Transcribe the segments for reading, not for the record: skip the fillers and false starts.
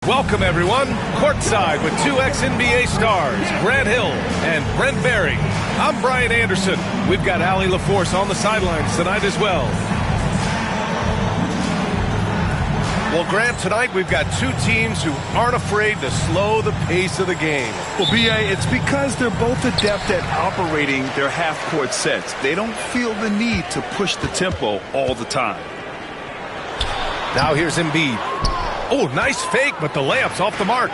Welcome, everyone. Courtside with two ex-NBA stars, Grant Hill and Brent Barry. I'm Brian Anderson. We've got Allie LaForce on the sidelines tonight as well. Well, Grant, tonight we've got two teams who aren't afraid to slow the pace of the game. Well, B.A., it's because they're both adept at operating their half-court sets. They don't feel the need to push the tempo all the time. Now here's Embiid. Oh, nice fake, but the layup's off the mark.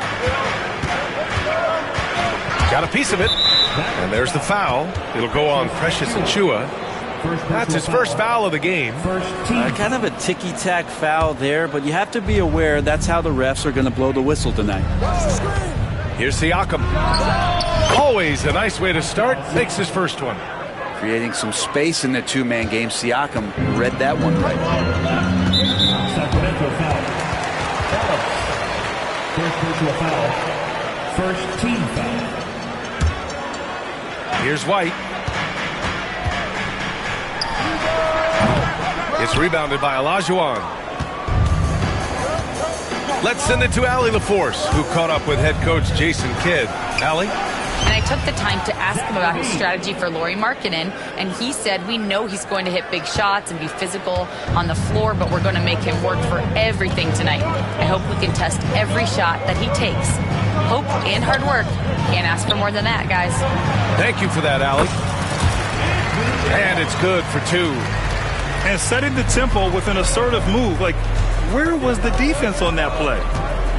Got a piece of it. And there's the foul. It'll go on Precious Achiuwa. That's his first foul of the game. Kind of a ticky-tack foul there, but you have to be aware that's how the refs are going to blow the whistle tonight. Here's Siakam. Always a nice way to start. Makes his first one. Creating some space in the two-man game. Siakam read that one right. Sacramento foul. First personal foul. First team foul. Here's White. It's rebounded by Olajuwon. Let's send it to Allie LaForce, who caught up with head coach Jason Kidd. Allie? And I took the time to ask him about his strategy for Lauri Markkanen, and he said, we know he's going to hit big shots and be physical on the floor, but we're going to make him work for everything tonight. I hope we can test every shot that he takes. Hope and hard work. Can't ask for more than that, guys. Thank you for that, Allie. And it's good for two. And setting the tempo with an assertive move. Like, where was the defense on that play?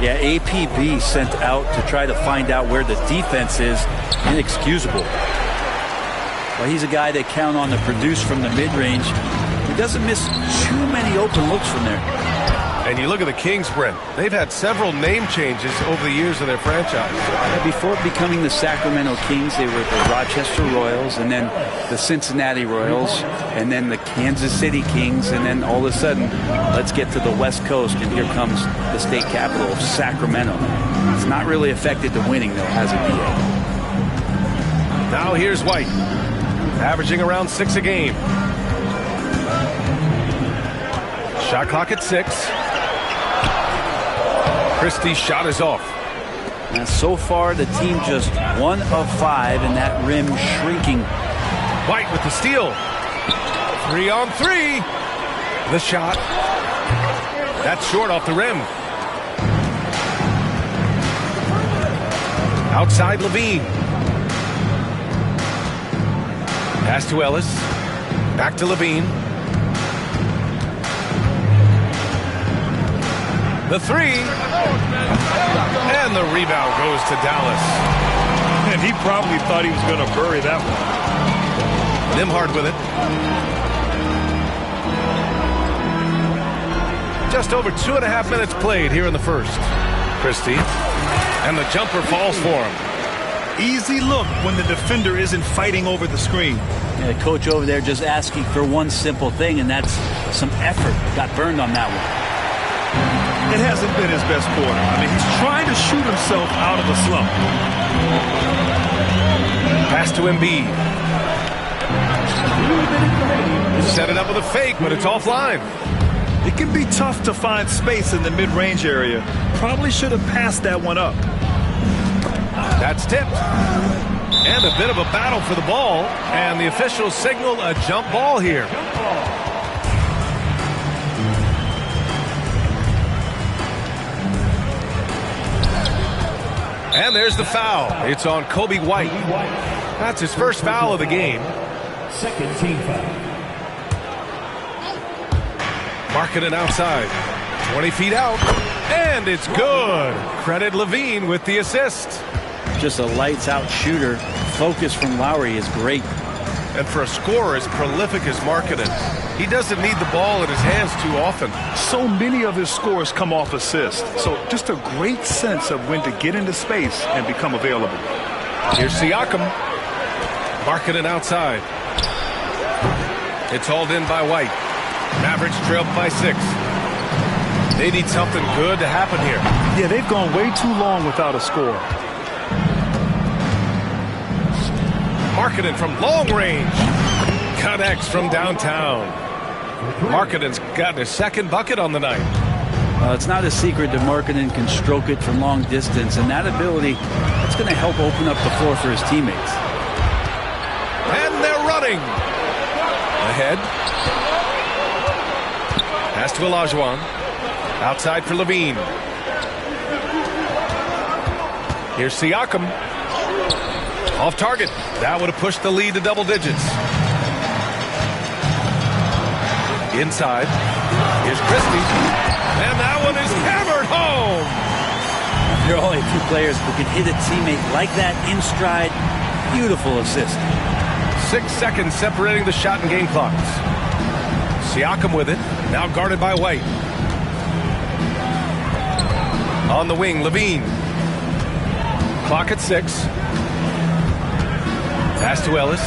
Yeah, APB sent out to try to find out where the defense is. Inexcusable. Well, he's a guy they count on to produce from the mid-range. He doesn't miss too many open looks from there. And you look at the Kings, Brent. They've had several name changes over the years of their franchise. Before becoming the Sacramento Kings, they were the Rochester Royals, and then the Cincinnati Royals, and then the Kansas City Kings, and then all of a sudden, let's get to the West Coast, and here comes the state capital of Sacramento. It's not really affected the winning, though, has it, B.A.? Now here's White, averaging around 6 a game. Shot clock at 6. Christie's shot is off. And so far, the team just 1 of 5, and that rim shrinking. White with the steal. 3 on 3. The shot. That's short off the rim. Outside Levine. Pass to Ellis. Back to Levine. The 3. And the rebound goes to Dallas. And he probably thought he was going to bury that one. Nembhard with it. Just over 2.5 minutes played here in the first. Christie. And the jumper falls for him. Easy look when the defender isn't fighting over the screen. Yeah, the coach over there just asking for one simple thing, and that's some effort. Got burned on that one. It hasn't been his best quarter. I mean, he's trying to shoot himself out of a slump. Pass to Embiid. Set it up with a fake, but it's offline. It can be tough to find space in the mid-range area. Probably should have passed that one up. That's tipped. And a bit of a battle for the ball. And the officials signal a jump ball here. And there's the foul. It's on Coby White. That's his first foul of the game. Second team foul. Markkanen outside. 20 feet out. And it's good. Credit Levine with the assist. Just a lights-out shooter. Focus from Lowry is great. And for a scorer as prolific as Markkanen, he doesn't need the ball in his hands too often. So many of his scores come off assists. So just a great sense of when to get into space and become available. Here's Siakam. Markkanen outside. It's hauled in by White. Mavericks trailed by 6. They need something good to happen here. Yeah, they've gone way too long without a score. Markkanen from long range. Connects from downtown. Markkanen's gotten his second bucket on the night. It's not a secret that Markkanen can stroke it from long distance, and that ability, it's going to help open up the floor for his teammates. And they're running. Ahead. Pass to Olajuwon. Outside for Levine. Here's Siakam. Off target. That would have pushed the lead to double digits. Inside. Here's Christie. And that one is hammered home. There are only two players who can hit a teammate like that in stride. Beautiful assist. 6 seconds separating the shot and game clocks. Siakam with it. Now guarded by White. On the wing, Levine. Clock at 6. Pass to Ellis.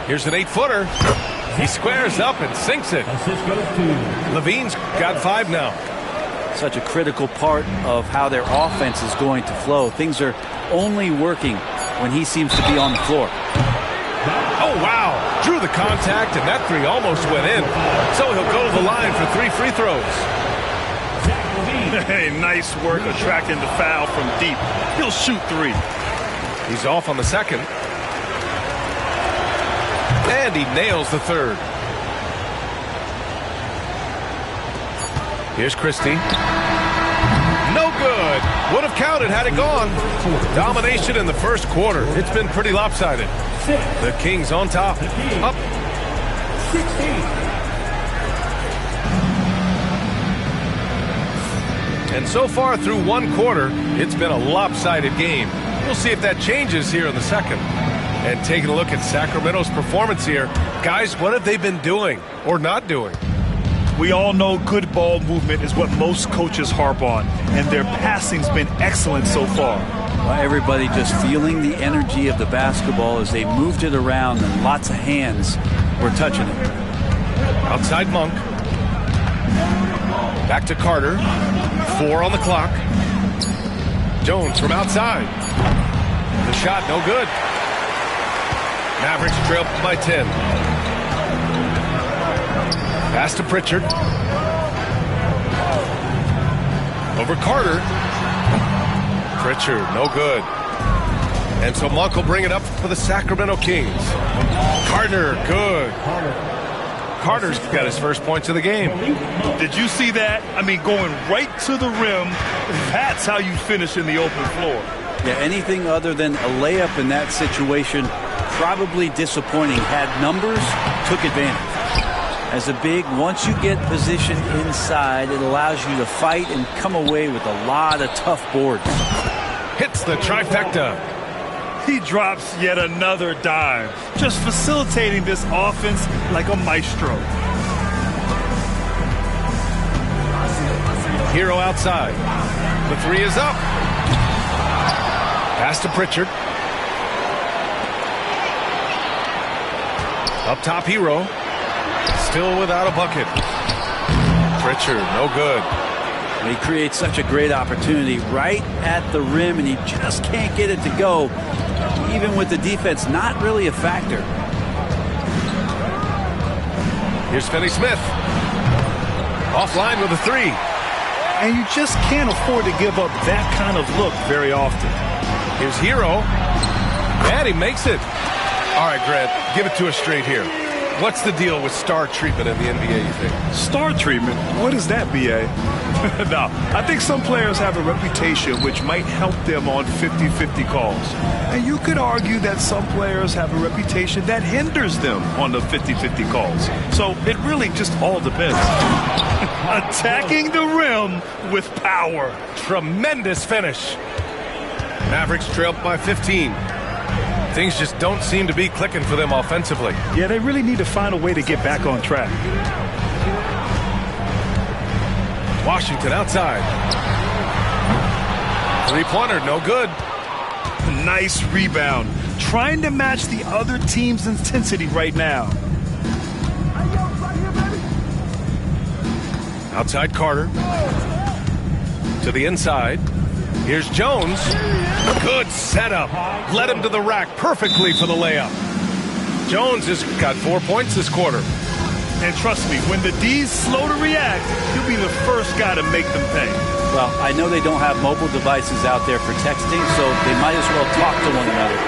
Here's an 8-footer. He squares up and sinks it. Levine's got 5 now. Such a critical part of how their offense is going to flow. Things are only working when he seems to be on the floor. Oh, wow. Drew the contact, and that 3 almost went in. So he'll go to the line for 3 free throws. Hey, nice work attracting the foul from deep. He'll shoot 3. He's off on the second. And he nails the third. Here's Christie. No good. Would have counted had it gone. Domination in the first quarter. It's been pretty lopsided. The Kings on top. Up. 16. And so far through one quarter, it's been a lopsided game. We'll see if that changes here in the second. And taking a look at Sacramento's performance here, guys, what have they been doing or not doing? We all know good ball movement is what most coaches harp on, and their passing's been excellent so far. Everybody just feeling the energy of the basketball as they moved it around, and lots of hands were touching it. Outside Monk. Back to Carter. 4 on the clock. Jones from outside. The shot, no good. Mavericks trail by 10. Pass to Pritchard. Over Carter. Pritchard, no good. And so Monk will bring it up for the Sacramento Kings. Carter, good. Carter's got his first points of the game. Did you see that? I mean, going right to the rim, that's how you finish in the open floor. Yeah, anything other than a layup in that situation, probably disappointing. Had numbers, took advantage. As a big, once you get positioned inside, it allows you to fight and come away with a lot of tough boards. Hits the trifecta. He drops yet another dime, just facilitating this offense like a maestro. Hero outside. The 3 is up. Pass to Pritchard. Up top, Hero. Still without a bucket. Pritchard, no good. He creates such a great opportunity right at the rim, and he just can't get it to go. Even with the defense not really a factor. Here's Finney-Smith. Offline with a 3. And you just can't afford to give up that kind of look very often. Here's Hero. And he makes it. All right, Grant, give it to us straight here. What's the deal with star treatment in the NBA, you think? Star treatment? What is that, B.A.? No, I think some players have a reputation which might help them on 50-50 calls. And you could argue that some players have a reputation that hinders them on the 50-50 calls. So it really just all depends. Attacking the rim with power. Tremendous finish. Mavericks trail by 15. Things just don't seem to be clicking for them offensively. Yeah, they really need to find a way to get back on track. Washington outside. 3-pointer, no good. Nice rebound. Trying to match the other team's intensity right now. Outside Carter. To the inside. Here's Jones. Good setup. Led him to the rack perfectly for the layup. Jones has got 4 points this quarter. And trust me, when the D's slow to react, he'll be the first guy to make them pay. Well, I know they don't have mobile devices out there for texting, so they might as well talk to one another.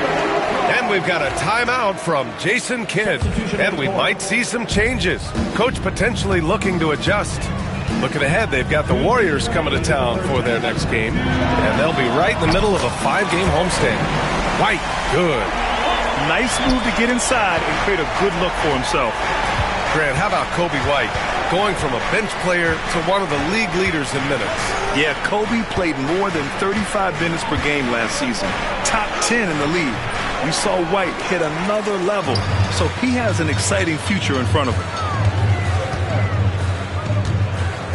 And we've got a timeout from Jason Kidd. And we might see some changes. Coach potentially looking to adjust. Looking ahead, they've got the Warriors coming to town for their next game. And they'll be right in the middle of a 5-game homestand. White, good. Nice move to get inside and create a good look for himself. Grant, how about Kobe White? Going from a bench player to one of the league leaders in minutes. Yeah, Kobe played more than 35 minutes per game last season. Top 10 in the league. We saw White hit another level, so he has an exciting future in front of him.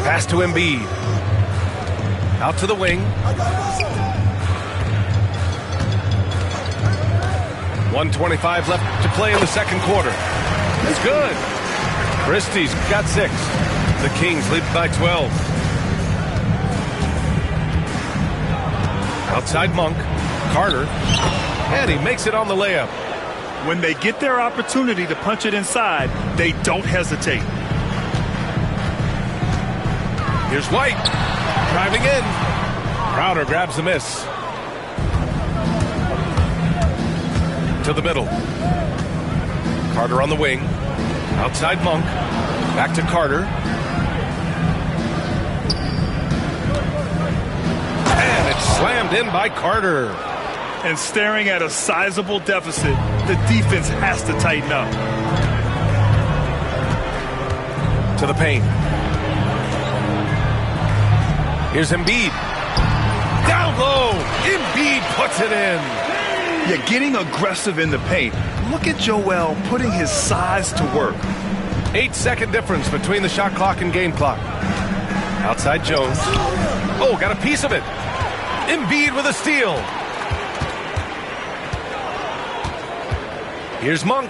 Pass to Embiid. Out to the wing. 1:25 left to play in the second quarter. That's good. Christie's got 6. The Kings lead by 12. Outside Monk. Carter. And he makes it on the layup. When they get their opportunity to punch it inside, they don't hesitate. Here's White. Driving in. Crowder grabs the miss. To the middle. Carter on the wing. Outside Monk. Back to Carter. And it's slammed in by Carter. And staring at a sizable deficit, the defense has to tighten up. To the paint. Here's Embiid. Down low. Embiid puts it in. Yeah, getting aggressive in the paint. Look at Joel putting his size to work. 8-second difference between the shot clock and game clock. Outside Jones. Oh, got a piece of it. Embiid with a steal. Here's Monk.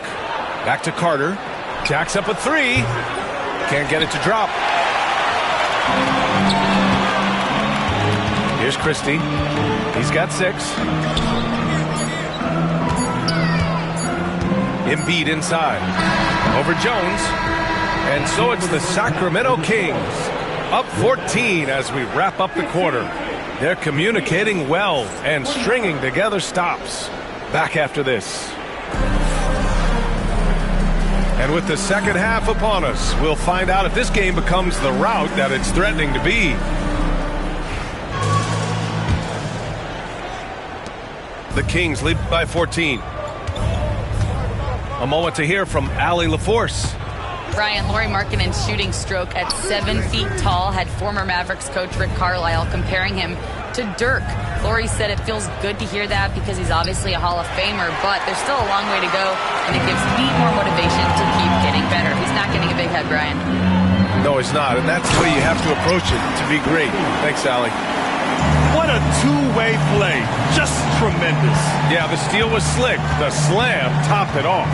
Back to Carter. Jacks up a 3. Can't get it to drop. Here's Christie. He's got 6. Embiid inside. Over Jones. And so it's the Sacramento Kings. Up 14 as we wrap up the quarter. They're communicating well and stringing together stops. Back after this. And with the second half upon us, we'll find out if this game becomes the rout that it's threatening to be. The Kings lead by 14. A moment to hear from Allie LaForce. Brian, Lauri Markkanen's shooting stroke at 7 feet tall had former Mavericks coach Rick Carlisle comparing him to Dirk. Lauri said it feels good to hear that because he's obviously a Hall of Famer, but there's still a long way to go, and it gives me more motivation to keep getting better. He's not getting a big head, Brian. No, he's not, and that's the way you have to approach it to be great. Thanks, Allie. What a two-way play. Just tremendous. Yeah, the steal was slick. The slam topped it off.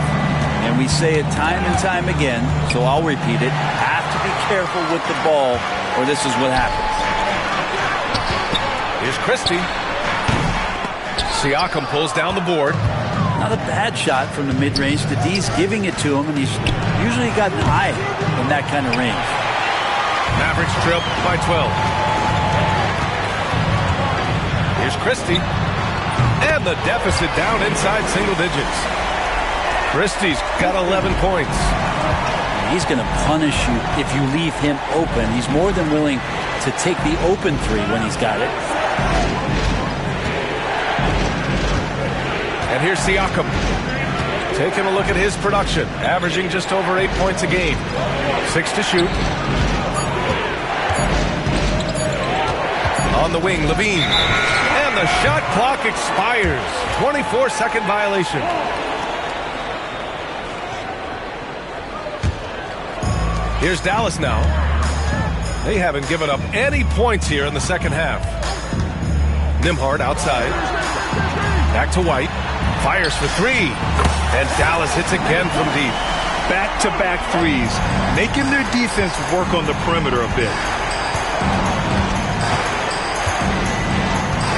And we say it time and time again, so I'll repeat it. Have to be careful with the ball, or this is what happens. Here's Christie. Siakam pulls down the board. Not a bad shot from the mid-range. The D's giving it to him, and he's usually got an eye in that kind of range. Mavericks trail by 12. Here's Christie. And the deficit down inside single digits. Christie's got 11 points. He's going to punish you if you leave him open. He's more than willing to take the open 3 when he's got it. And here's Siakam. Taking a look at his production. Averaging just over 8 points a game. 6 to shoot. On the wing, Levine. And the shot clock expires. 24-second violation. Here's Dallas now. They haven't given up any points here in the second half. Nembhard outside. Back to White. Fires for 3. And Dallas hits again from deep. Back-to-back threes, making their defense work on the perimeter a bit.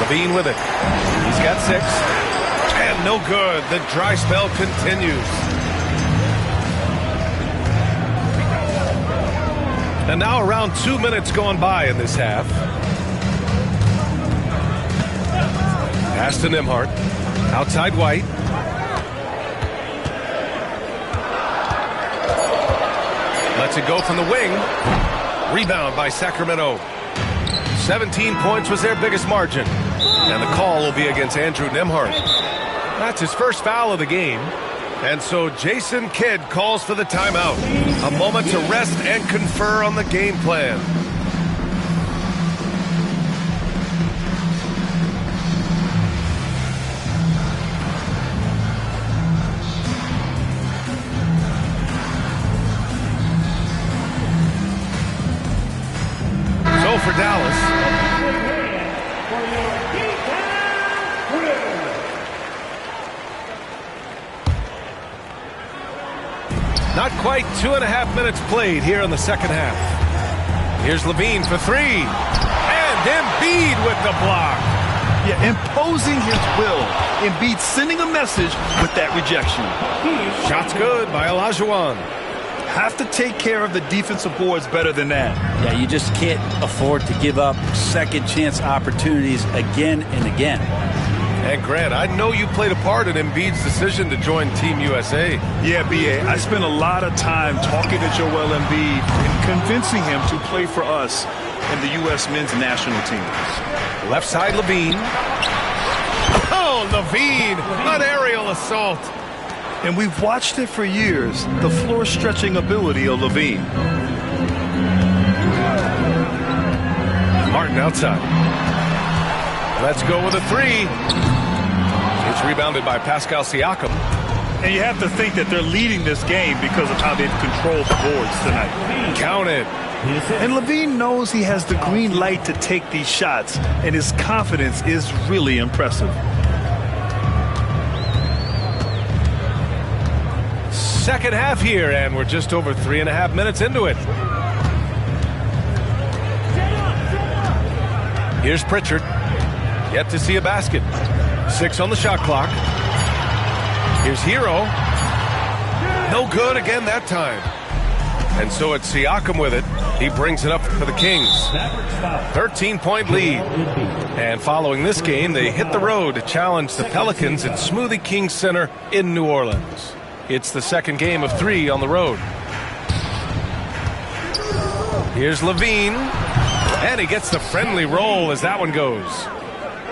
Levine with it. He's got 6. And no good. The dry spell continues. And now around 2 minutes gone by in this half. Pass to Nembhard. Outside White. Lets it go from the wing. Rebound by Sacramento. 17 points was their biggest margin. And the call will be against Andrew Nembhard. That's his first foul of the game. And so Jason Kidd calls for the timeout. A moment to rest and confer on the game plan. So for Dallas. Not quite 2.5 minutes played here in the second half. Here's LaVine for three. And Embiid with the block. Yeah, imposing his will. Embiid sending a message with that rejection. Shot's good by Olajuwon. Have to take care of the defensive boards better than that. Yeah, you just can't afford to give up second chance opportunities again and again. And Grant, I know you played a part in Embiid's decision to join Team USA. Yeah, B.A., I spent a lot of time talking to Joel Embiid and convincing him to play for us in the U.S. men's national teams. Left side, LaVine. Oh, LaVine, an aerial assault. And we've watched it for years, the floor-stretching ability of LaVine. Martin outside. Let's go with a three. It's rebounded by Pascal Siakam. And you have to think that they're leading this game because of how they've controlled the boards tonight. Count it. And LaVine knows he has the green light to take these shots, and his confidence is really impressive. Second half here, and we're just over 3.5 minutes into it. Here's Pritchard. Yet to see a basket. 6 on the shot clock. Here's Hero. No good again that time. And so it's Siakam with it. He brings it up for the Kings. 13-point lead. And following this game, they hit the road to challenge the Pelicans at Smoothie King Center in New Orleans. It's the second game of 3 on the road. Here's LaVine. And he gets the friendly roll as that one goes.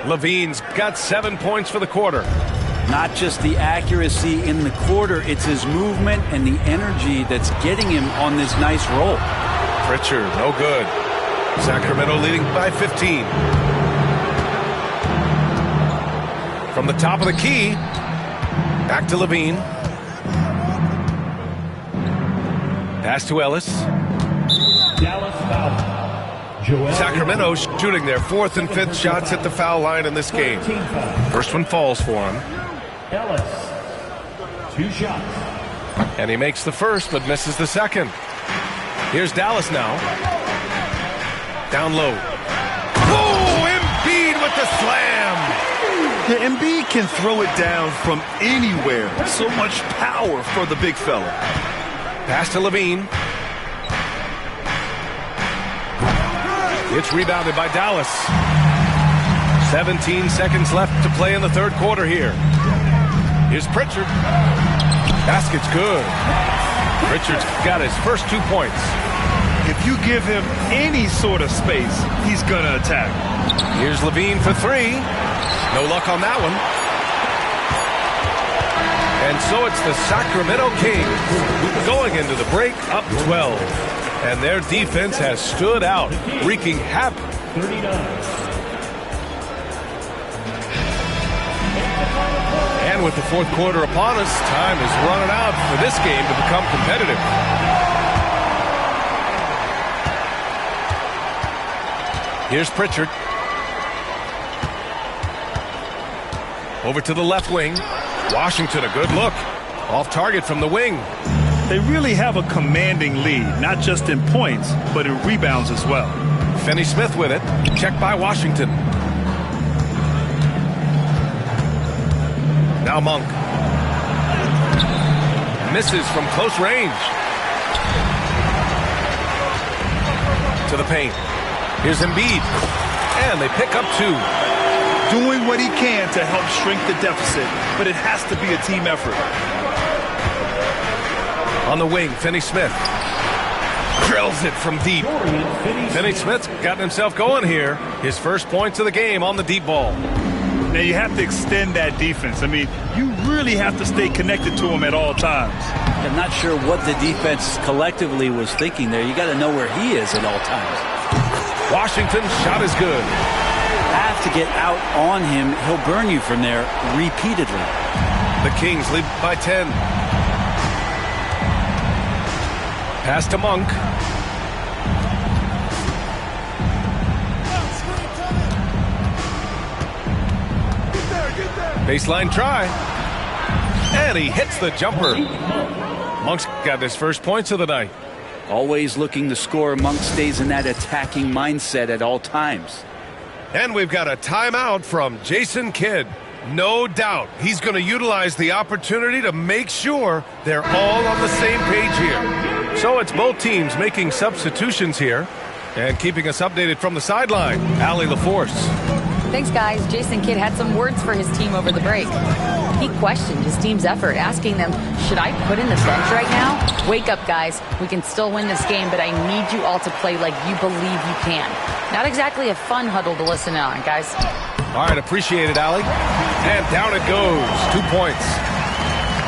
LaVine's got 7 points for the quarter. Not just the accuracy in the quarter, it's his movement and the energy that's getting him on this nice roll. Pritchard, no good. Sacramento leading by 15. From the top of the key, back to LaVine. Pass to Ellis. Dallas foul. Sacramento shooting their 4th and 5th shots at the foul line in this game. First one falls for him. Ellis, 2 shots. And he makes the first but misses the second. Here's Dallas now. Down low. Whoa! Embiid with the slam! Yeah, Embiid can throw it down from anywhere. So much power for the big fella. Pass to LaVine. It's rebounded by Dallas. 17 seconds left to play in the third quarter here. Here's Pritchard. Basket's good. Pritchard's got his first 2 points. If you give him any sort of space, he's going to attack. Here's LaVine for 3. No luck on that one. And so it's the Sacramento Kings going into the break up 12. And their defense has stood out, wreaking havoc. 39. And with the fourth quarter upon us, time is running out for this game to become competitive. Here's Pritchard. Over to the left wing. Washington, a good look. Off target from the wing. They really have a commanding lead, not just in points, but in rebounds as well. Finney-Smith with it. Checked by Washington. Now Monk. Misses from close range. to the paint. Here's Embiid. And they pick up 2. Doing what he can to help shrink the deficit, but it has to be a team effort. On the wing, Finney-Smith. Drills it from deep. Finney-Smith's gotten himself going here. His first points of the game on the deep ball. Now you have to extend that defense. I mean, you really have to stay connected to him at all times. I'm not sure what the defense collectively was thinking there. You got to know where he is at all times. Washington's shot is good. Have to get out on him. He'll burn you from there repeatedly. The Kings lead by 10. Pass to Monk. Baseline try. And he hits the jumper. Monk's got his first points of the night. Always looking to score. Monk stays in that attacking mindset at all times. And we've got a timeout from Jason Kidd. No doubt he's going to utilize the opportunity to make sure they're all on the same page here. So it's both teams making substitutions here. And keeping us updated from the sideline, Allie LaForce. Thanks, guys. Jason Kidd had some words for his team over the break. He questioned his team's effort, asking them, should I put in the bench right now? Wake up, guys. We can still win this game, but I need you all to play like you believe you can. Not exactly a fun huddle to listen on, guys. All right, appreciate it, Allie. And down it goes. 2 points.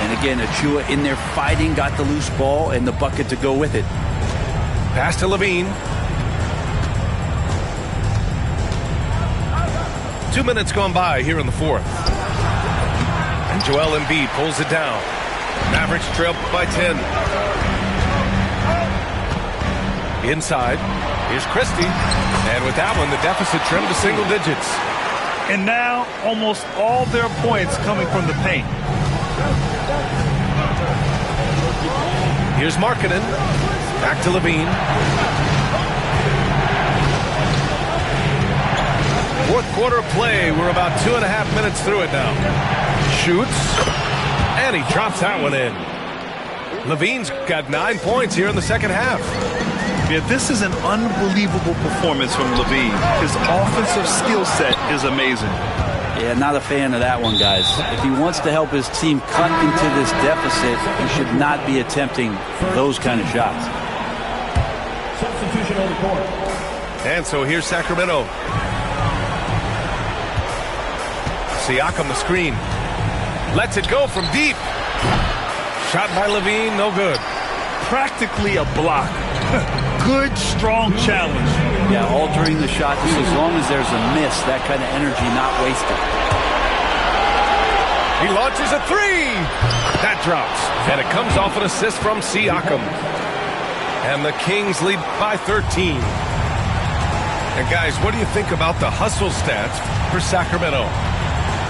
And again, Achua in there fighting, got the loose ball and the bucket to go with it. Pass to Levine. 2 minutes gone by here in the fourth. And Joel Embiid pulls it down. Mavericks trail by 10. Inside, here's Christie. And with that one, the deficit trimmed to single digits. And now, almost all their points coming from the paint. Here's Markkanen. Back to Levine. Fourth quarter play. We're about 2.5 minutes through it now. Shoots. And he drops that one in. Levine's got 9 points here in the second half. Yeah, this is an unbelievable performance from Levine. His offensive skill set is amazing. Yeah, not a fan of that one, guys. If he wants to help his team cut into this deficit, he should not be attempting those kind of shots. Substitution on the court. And so here's Sacramento. Siakam the screen. Lets it go from deep. Shot by Levine, no good. Practically a block. Good, strong challenge. Yeah, altering the shot just as long as there's a miss, that kind of energy not wasted. He launches a three. That drops. And it comes off an assist from Siakam. And the Kings lead by 13. And guys, what do you think about the hustle stats for Sacramento?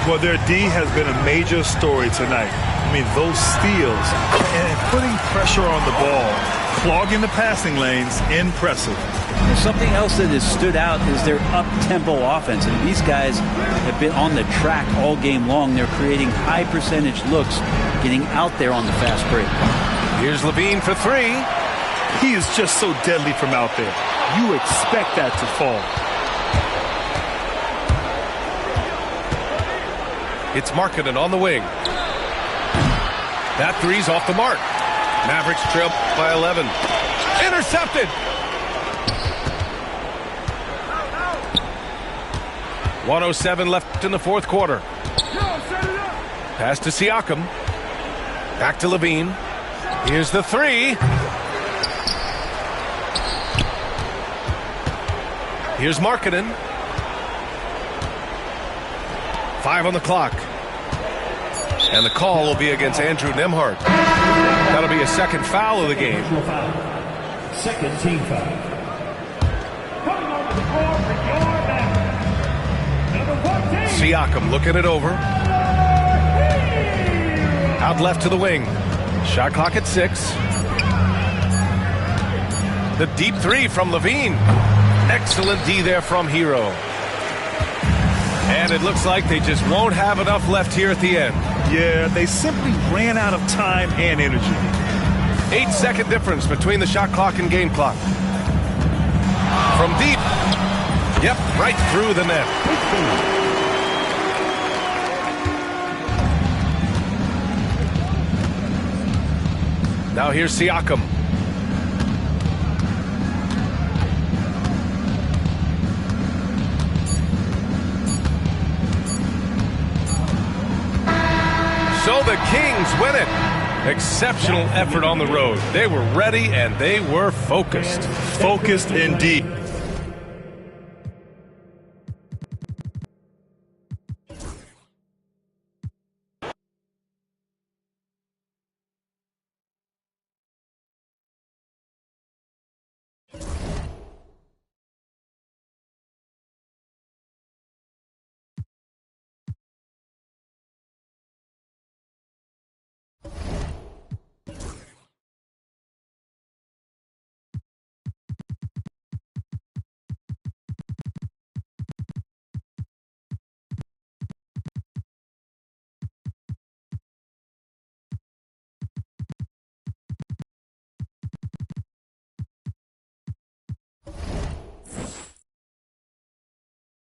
Well, their D has been a major story tonight. I mean, those steals and putting pressure on the ball, clogging the passing lanes, impressive. Something else that has stood out is their up-tempo offense. And these guys have been on the track all game long. They're creating high-percentage looks, getting out there on the fast break. Here's Levine for three. He is just so deadly from out there. You expect that to fall. It's Markkanen on the wing. That three's off the mark. Mavericks trail by 11. Intercepted. 1:07 left in the fourth quarter. Pass to Siakam. Back to Levine. Here's the three. Here's Markkanen. 5 on the clock. And the call will be against Andrew Nembhard. That'll be a second foul of the game. Second team foul. Coming onto the floor for your Mavericks, number 14. Siakam looking it over. Out left to the wing. Shot clock at 6. The deep three from Levine. Excellent D there from Hero. And it looks like they just won't have enough left here at the end. Yeah, they simply ran out of time and energy. 8-second difference between the shot clock and game clock. From deep. Yep, right through the net. Now here's Siakam. So the Kings win it. Exceptional effort on the road. They were ready and they were focused. Focused indeed.